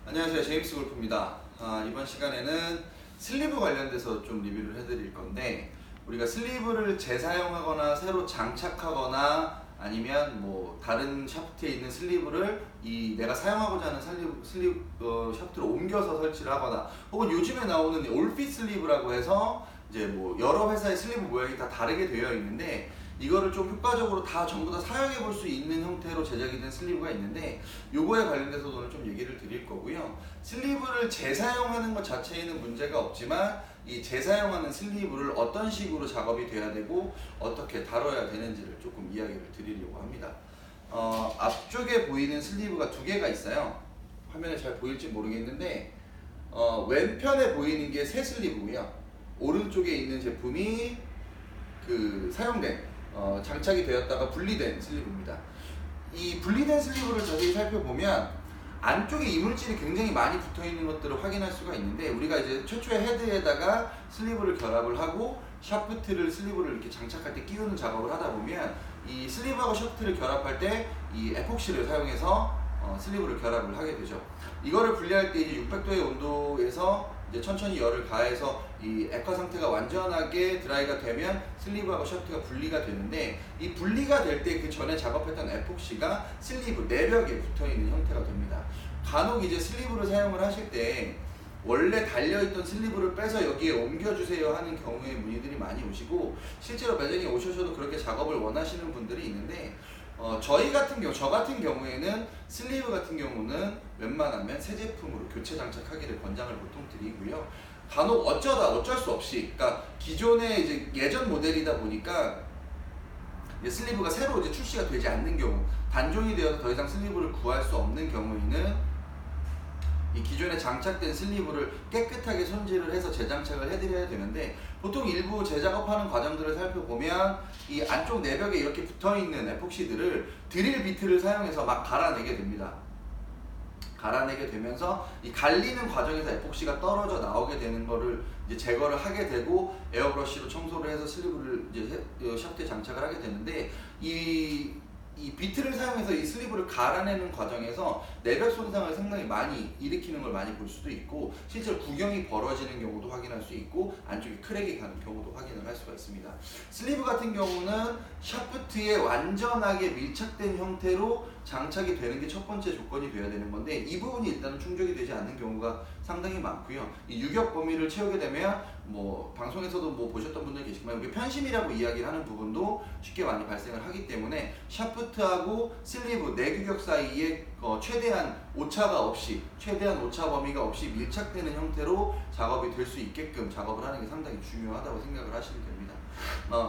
안녕하세요, 제임스 골프입니다. 이번 시간에는 슬리브 관련돼서 좀 리뷰를 해드릴 건데, 우리가 슬리브를 재사용하거나 새로 장착하거나 아니면 뭐 다른 샤프트에 있는 슬리브를 내가 사용하고자 하는 샤프트로 옮겨서 설치를 하거나, 혹은 요즘에 나오는 올핏 슬리브라고 해서 이제 뭐 여러 회사의 슬리브 모양이 다 다르게 되어 있는데, 이거를 좀 효과적으로 다 전부 다 사용해 볼 수 있는 형태로 제작이 된 슬리브가 있는데, 요거에 관련돼서 오늘 좀 얘기를 드릴 거고요. 슬리브를 재사용하는 것 자체에는 문제가 없지만, 이 재사용하는 슬리브를 어떤 식으로 작업이 돼야 되고 어떻게 다뤄야 되는지를 조금 이야기를 드리려고 합니다. 앞쪽에 보이는 슬리브가 두 개가 있어요. 화면에 잘 보일지 모르겠는데, 왼편에 보이는 게 새 슬리브고요. 오른쪽에 있는 제품이 사용된 장착이 되었다가 분리된 슬리브입니다. 이 분리된 슬리브를 자세히 살펴보면 안쪽에 이물질이 굉장히 많이 붙어 있는 것들을 확인할 수가 있는데, 우리가 이제 최초의 헤드에다가 슬리브를 결합을 하고 샤프트를 슬리브를 이렇게 장착할 때 끼우는 작업을 하다 보면, 이 슬리브하고 샤프트를 결합할 때 이 에폭시를 사용해서 슬리브를 결합을 하게 되죠. 이거를 분리할 때 이제 600도의 온도에서 이제 천천히 열을 가해서 이 액화 상태가 완전하게 드라이가 되면 슬리브하고 샤프트가 분리가 되는데, 이 분리가 될 때 그 전에 작업했던 에폭시가 슬리브 내벽에 붙어 있는 형태가 됩니다. 간혹 이제 슬리브를 사용을 하실 때 원래 달려있던 슬리브를 빼서 여기에 옮겨주세요 하는 경우에 문의들이 많이 오시고, 실제로 매장에 오셔서도 그렇게 작업을 원하시는 분들이 있는데, 저 같은 경우에는 슬리브 같은 경우는 웬만하면 새 제품으로 교체 장착하기를 권장을 보통 드리고요. 간혹 어쩔 수 없이, 그러니까 기존의 이제 예전 모델이다 보니까 슬리브가 새로 이제 출시가 되지 않는 경우, 단종이 되어서 더 이상 슬리브를 구할 수 없는 경우에는 이 기존에 장착된 슬리브를 깨끗하게 손질을 해서 재장착을 해드려야 되는데, 보통 일부 재작업하는 과정들을 살펴보면 이 안쪽 내벽에 이렇게 붙어있는 에폭시들을 드릴 비트를 사용해서 막 갈아내게 됩니다. 갈아내게 되면서 이 갈리는 과정에서 에폭시가 떨어져 나오게 되는 거를 이제 제거를 하게 되고, 에어브러쉬로 청소를 해서 슬리브를 이제 샤프트에 장착을 하게 되는데, 이 비트를 사용해서 이 슬리브를 갈아내는 과정에서 내벽 손상을 상당히 많이 일으키는 걸 많이 볼 수도 있고, 실제로 구경이 벌어지는 경우도 확인할 수 있고, 안쪽에 크랙이 가는 경우도 확인을 할 수가 있습니다. 슬리브 같은 경우는 샤프트에 완전하게 밀착된 형태로 장착이 되는 게 첫 번째 조건이 되어야 되는 건데, 이 부분이 일단은 충족이 되지 않는 경우가 상당히 많고요. 이 유격 범위를 채우게 되면 뭐 방송에서도 뭐 보셨던 분들 계시지만, 여기 편심이라고 이야기를 하는 부분도 쉽게 많이 발생을 하기 때문에, 샤프트하고 슬리브 내규격 사이에 최대한 오차 범위가 없이 밀착되는 형태로 작업이 될 수 있게끔 작업을 하는 게 상당히 중요하다고 생각을 하시면 됩니다.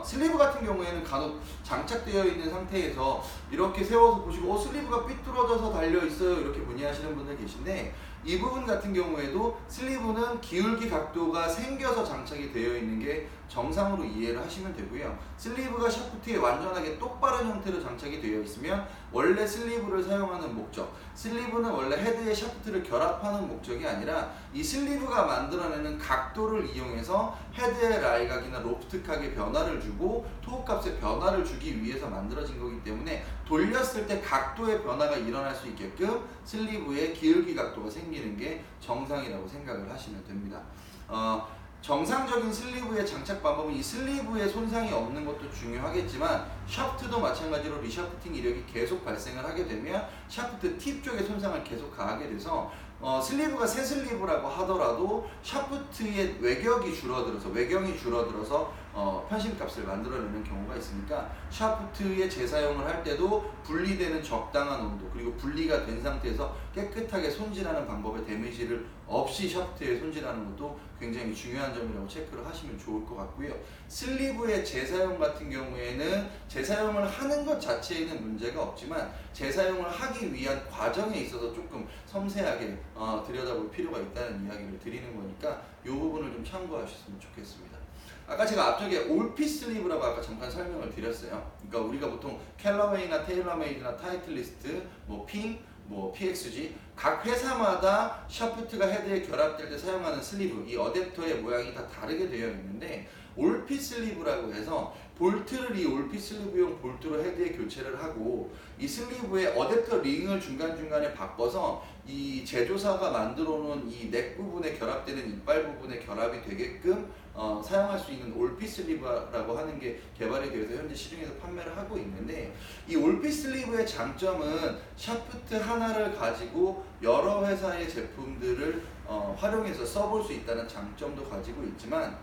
슬리브 같은 경우에는 간혹 장착되어 있는 상태에서 이렇게 세워서 보시고 슬리브가 삐뚤어져서 달려 있어요 이렇게 문의하시는 분들 계신데, 이 부분 같은 경우에도 슬리브는 기울기 각도가 생겨서 장착이 되어 있는 게 정상으로 이해를 하시면 되고요. 슬리브가 샤프트에 완전하게 똑바른 형태로 장착이 되어 있으면 원래 슬리브를 사용하는 목적, 슬리브는 원래 헤드에 샤프트를 결합하는 목적이 아니라 이 슬리브가 만들어내는 각도를 이용해서 헤드의 라이각이나 로프트각에 변화를 주고 토크값에 변화를 주기 위해서 만들어진 거기 때문에, 돌렸을 때 각도의 변화가 일어날 수 있게끔 슬리브의 기울기 각도가 생기는 게 정상이라고 생각을 하시면 됩니다. 정상적인 슬리브의 장착 방법은 이 슬리브에 손상이 없는 것도 중요하겠지만, 샤프트도 마찬가지로 리샤프팅 이력이 계속 발생을 하게 되면 샤프트 팁 쪽에 손상을 계속 가하게 돼서, 슬리브가 새 슬리브라고 하더라도 샤프트의 외경이 줄어들어서 편심값을 만들어내는 경우가 있으니까, 샤프트의 재사용을 할 때도 분리되는 적당한 온도, 그리고 분리가 된 상태에서 깨끗하게 손질하는 방법의 데미지를 없이 샤프트에 손질하는 것도 굉장히 중요한 점이라고 체크를 하시면 좋을 것 같고요. 슬리브의 재사용 같은 경우에는 재사용을 하는 것 자체에는 문제가 없지만, 재사용을 하기 위한 과정에 있어서 조금 섬세하게 들여다볼 필요가 있다는 이야기를 드리는 거니까 이 부분을 좀 참고하셨으면 좋겠습니다. 아까 제가 앞쪽에 올핏 슬리브라고 아까 잠깐 설명을 드렸어요. 그러니까 우리가 보통 캘러웨이나 테일러메이드나 타이틀리스트, PXG 각 회사마다 샤프트가 헤드에 결합될 때 사용하는 슬리브, 이 어댑터의 모양이 다 다르게 되어 있는데, 올핏 슬리브라고 해서 볼트를 이 올핏 슬리브용 볼트로 헤드에 교체를 하고, 이 슬리브에 어댑터 링을 중간중간에 바꿔서 이 제조사가 만들어 놓은 이 넥 부분에 결합되는 이빨 부분에 결합이 되게끔 사용할 수 있는 올피 슬리브라고 하는 게 개발이 되어서 현재 시중에서 판매를 하고 있는데, 이 올피 슬리브의 장점은 샤프트 하나를 가지고 여러 회사의 제품들을 활용해서 써볼 수 있다는 장점도 가지고 있지만,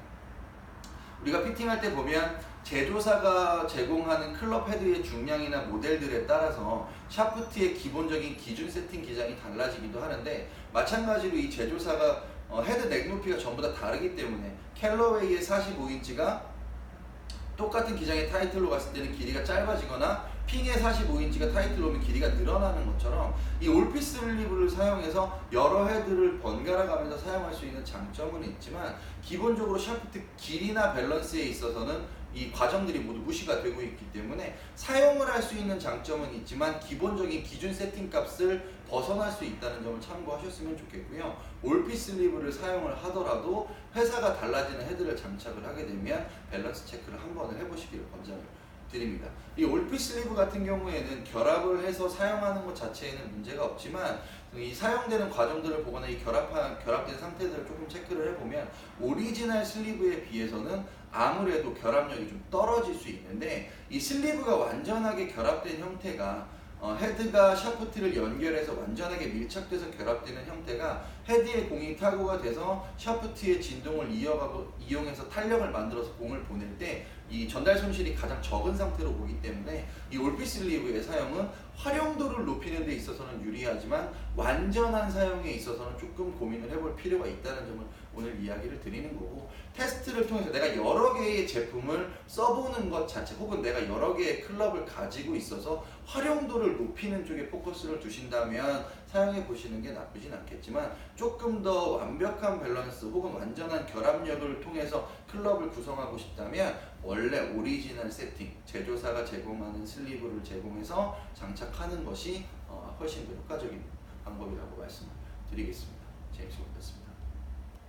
우리가 피팅할 때 보면 제조사가 제공하는 클럽 헤드의 중량이나 모델들에 따라서 샤프트의 기본적인 기준 세팅 기장이 달라지기도 하는데, 마찬가지로 이 제조사가 헤드 넥 높이가 전부 다 다르기 때문에 캘러웨이의 45인치가 똑같은 기장의 타이틀로 갔을 때는 길이가 짧아지거나 핑의 45인치가 타이틀로 오면 길이가 늘어나는 것처럼, 이 올피 슬리브를 사용해서 여러 헤드를 번갈아 가면서 사용할 수 있는 장점은 있지만, 기본적으로 샤프트 길이나 밸런스에 있어서는 이 과정들이 모두 무시가 되고 있기 때문에 사용을 할 수 있는 장점은 있지만 기본적인 기준 세팅 값을 벗어날 수 있다는 점을 참고하셨으면 좋겠고요. 올피 슬리브를 사용을 하더라도 회사가 달라지는 헤드를 장착을 하게 되면 밸런스 체크를 한 번을 해보시기를 권장을 드립니다. 이 올피 슬리브 같은 경우에는 결합을 해서 사용하는 것 자체에는 문제가 없지만, 이 사용되는 과정들을 보거나 이 결합된 상태들을 조금 체크를 해보면 오리지널 슬리브에 비해서는 아무래도 결합력이 좀 떨어질 수 있는데, 이 슬리브가 완전하게 결합된 형태가 헤드가 샤프트를 연결해서 완전하게 밀착돼서 결합되는 형태가 헤드에 공이 타고가 돼서 샤프트의 진동을 이용해서 탄력을 만들어서 공을 보낼 때 이 전달 손실이 가장 적은 상태로 오기 때문에 이 올피 슬리브의 사용은 활용도를 높이는 데 있어서는 유리하지만 완전한 사용에 있어서는 조금 고민을 해볼 필요가 있다는 점을 오늘 이야기를 드리는 거고, 테스트를 통해서 내가 여러 개의 제품을 써보는 것 자체, 혹은 내가 여러 개의 클럽을 가지고 있어서 활용도를 높이는 쪽에 포커스를 두신다면 사용해 보시는 게 나쁘진 않겠지만, 조금 더 완벽한 밸런스 혹은 완전한 결합력을 통해서 클럽을 구성하고 싶다면 원래 오리지널 세팅, 제조사가 제공하는 슬리브를 제공해서 장착하는 것이 훨씬 더 효과적인 방법이라고 말씀드리겠습니다. 제임스 곤이었습니다.